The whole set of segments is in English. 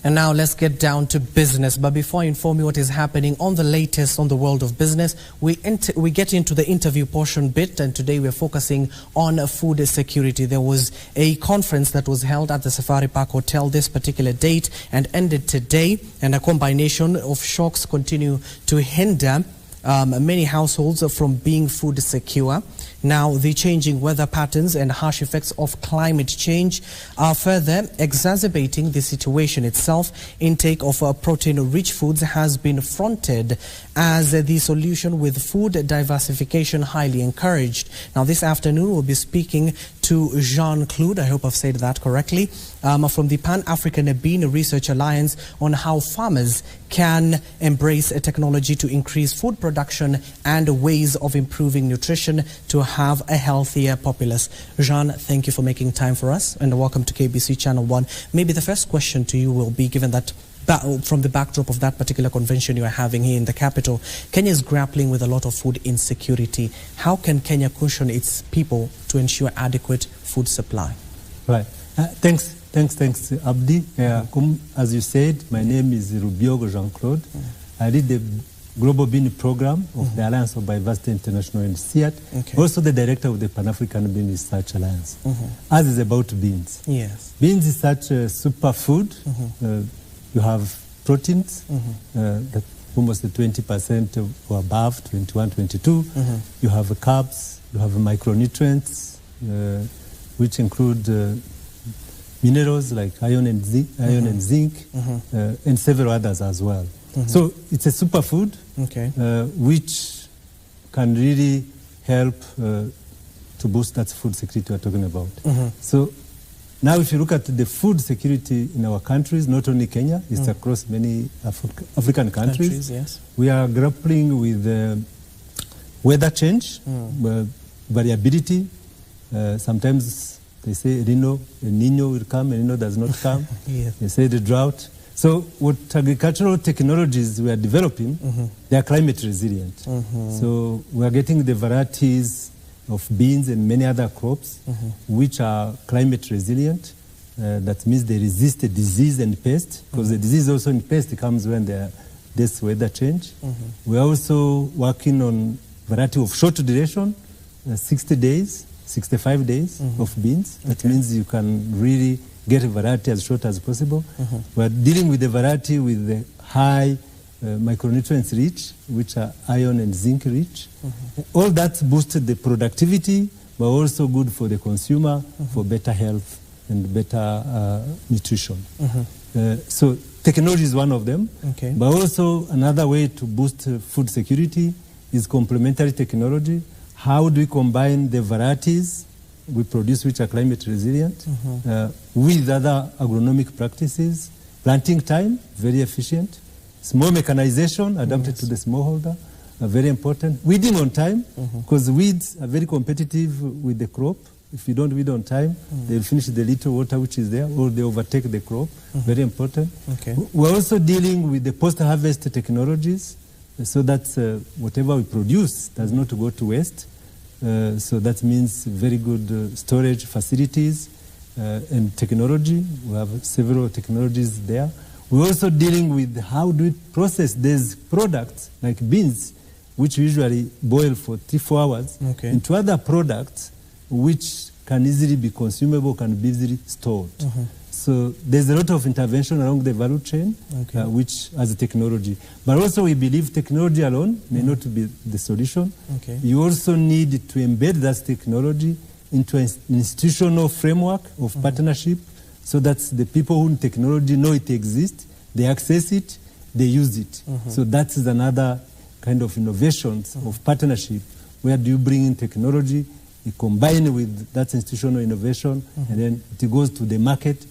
And now let's get down to business. But before I inform you what is happening on the latest on the world of business, we get into the interview portion bit, and today we're focusing on food security. There was a conference that was held at the Safari Park Hotel this particular date and ended today, and a combination of shocks continue to hinder many households from being food secure. Now, the changing weather patterns and harsh effects of climate change are further exacerbating the situation itself. Intake of protein-rich foods has been fronted as the solution, with food diversification highly encouraged. Now, this afternoon we'll be speaking to Jean-Claude, I hope I've said that correctly, from the Pan-African Bean Research Alliance on how farmers can embrace a technology to increase food production and ways of improving nutrition to have a healthier populace. Jean, thank you for making time for us, and welcome to KBC Channel 1. Maybe the first question to you will be, given that from the backdrop of that particular convention you are having here in the capital, Kenya is grappling with a lot of food insecurity. How can Kenya cushion its people to ensure adequate food supply? Right. Thanks, Abdi. As you said, my name is Rubiogo Jean-Claude. I lead the Global Bean Program of the Alliance of Biodiversity International and SEAT, also the director of the Pan-African Bean Research Alliance. As is about beans. Yes. Beans is such a superfood. You have proteins, that almost 20% or above, 21, 22. You have carbs, you have micronutrients, which include minerals like iron and zinc, and several others as well. So it's a superfood, which can really help to boost that food security we're talking about. So now if you look at the food security in our countries, not only Kenya, it's across many African countries. Yes. We are grappling with weather change, variability. Sometimes they say El Nino will come, El Nino does not come. They say the drought. So what agricultural technologies we are developing, they are climate resilient. So we are getting the varieties of beans and many other crops which are climate resilient. That means they resist the disease and pest, because the disease also and pest comes when there's weather change. We are also working on variety of short duration, 60 days, 65 days of beans. That means you can really get a variety as short as possible. We are dealing with a variety with the high micronutrients rich, which are iron and zinc rich. All that boosted the productivity, but also good for the consumer, for better health and better nutrition. So technology is one of them, but also another way to boost food security is complementary technology. How do we combine the varieties we produce which are climate resilient with other agronomic practices? Planting time, very efficient. Small mechanization adapted to the smallholder, very important. Weeding on time, because weeds are very competitive with the crop. If you don't weed on time, they'll finish the little water which is there, or they overtake the crop. Very important. We're also dealing with the post-harvest technologies, so that whatever we produce does not go to waste. So that means very good storage facilities and technology. We have several technologies there. We're also dealing with how do we process these products, like beans, which we usually boil for 3-4 hours, into other products which can easily be consumable, can be easily stored. So there's a lot of intervention along the value chain, which has a technology. But also we believe technology alone may not be the solution. You also need to embed that technology into an institutional framework of partnership, so that the people who in technology know it exists, they access it, they use it. So that is another kind of innovations of partnership. Where do you bring in technology, you combine it with that institutional innovation, and then it goes to the market,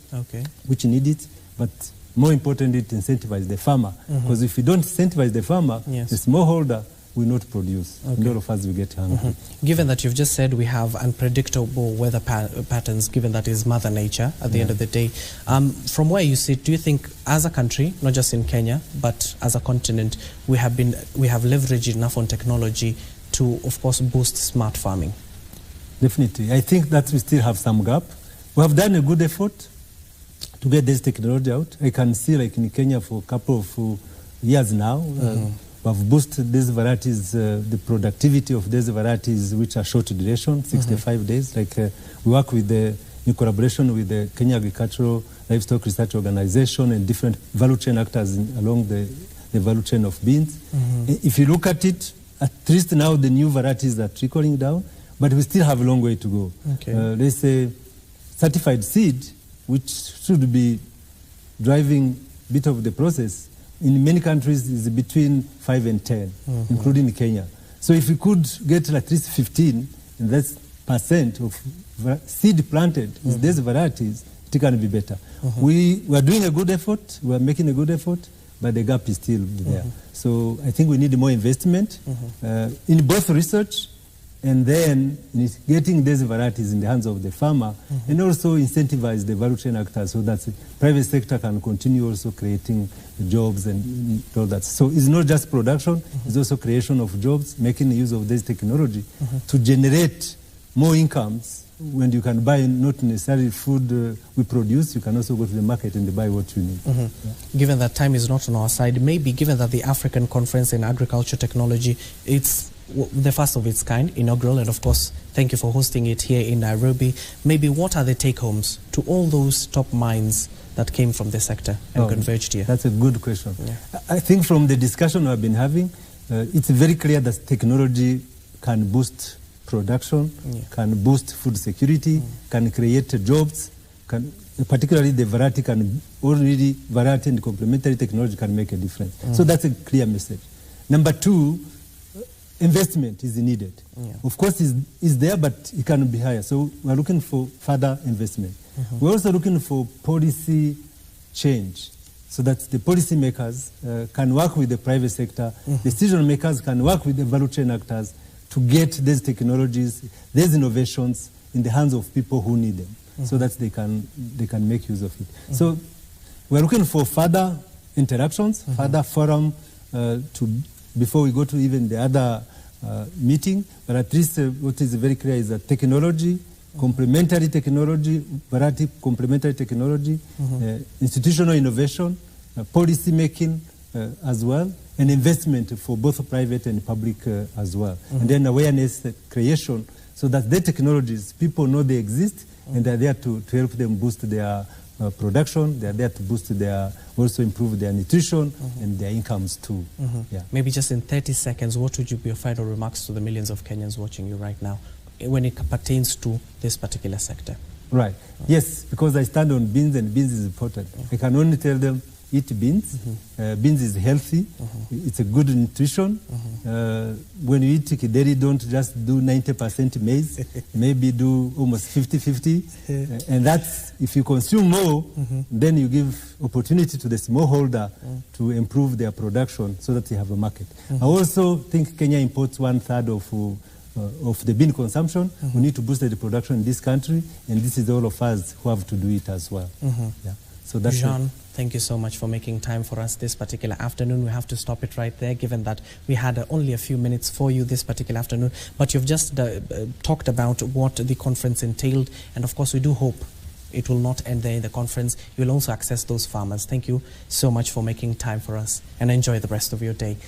which need it. But more importantly, it incentivizes the farmer. Because if you don't incentivize the farmer, the smallholder will not produce. And all of us will get hungry. Given that you've just said we have unpredictable weather patterns, given that is Mother Nature at the end of the day, from where you sit, do you think as a country, not just in Kenya, but as a continent, we have leveraged enough on technology to, of course, boost smart farming? Definitely. I think that we still have some gap. We have done a good effort to get this technology out. I can see, like in Kenya, for a couple of years now, we've boosted these varieties, the productivity of these varieties, which are short duration, 65 days. Like we work with in collaboration with the Kenya Agricultural Livestock Research Organization and different value chain actors along the value chain of beans. If you look at it, at least now the new varieties are trickling down, but we still have a long way to go. Okay. There's a certified seed, which should be driving a bit of the process. In many countries, is between 5 and 10, including Kenya. So if we could get at least 15, and that's % of seed planted is these varieties, it can be better. We are doing a good effort, we are making a good effort, but the gap is still there. So I think we need more investment in both research and then in getting these varieties in the hands of the farmer, and also incentivize the value chain actors so that the private sector can continue also creating jobs and all that. So it's not just production, it's also creation of jobs, making use of this technology to generate more incomes. When you can buy not necessarily food we produce, you can also go to the market and buy what you need. Given that time is not on our side, maybe given that the African Conference in Agriculture Technology, it's the first of its kind, inaugural, and of course, thank you for hosting it here in Nairobi. Maybe what are the take-homes to all those top minds that came from the sector and converged here? That's a good question. I think from the discussion we've been having, it's very clear that technology can boost production, can boost food security, can create jobs, particularly the variety variety and complementary technology can make a difference. So that's a clear message. Number two, investment is needed. Of course, it's there, but it can be higher. So we're looking for further investment. We're also looking for policy change so that the policy makers can work with the private sector, decision makers can work with the value chain actors to get these technologies, these innovations in the hands of people who need them, so that they can make use of it. So we're looking for further interactions, further forum before we go to even the other meeting, but at least what is very clear is that technology, complementary technology, variety complementary technology, institutional innovation, policy making as well, and investment for both private and public as well. And then awareness creation so that the technologies, people know they exist and they're there to help them boost their production, they're there to boost also improve their nutrition and their incomes too. Maybe just in 30 seconds, what would be your final remarks to the millions of Kenyans watching you right now when it pertains to this particular sector? Right. Yes, because I stand on beans and beans is important. I can only tell them eat beans. Beans is healthy. It's a good nutrition. When you eat kideri, don't just do 90% maize. Maybe do almost 50-50. And that's, if you consume more, then you give opportunity to the smallholder to improve their production so that they have a market. I also think Kenya imports 1/3 of the bean consumption. We need to boost the production in this country, and this is all of us who have to do it as well. So that's Jean, thank you so much for making time for us this particular afternoon. We have to stop it right there, given that we had only a few minutes for you this particular afternoon. But you've just talked about what the conference entailed, and of course we do hope it will not end there in the conference. You will also access those farmers. Thank you so much for making time for us, and enjoy the rest of your day.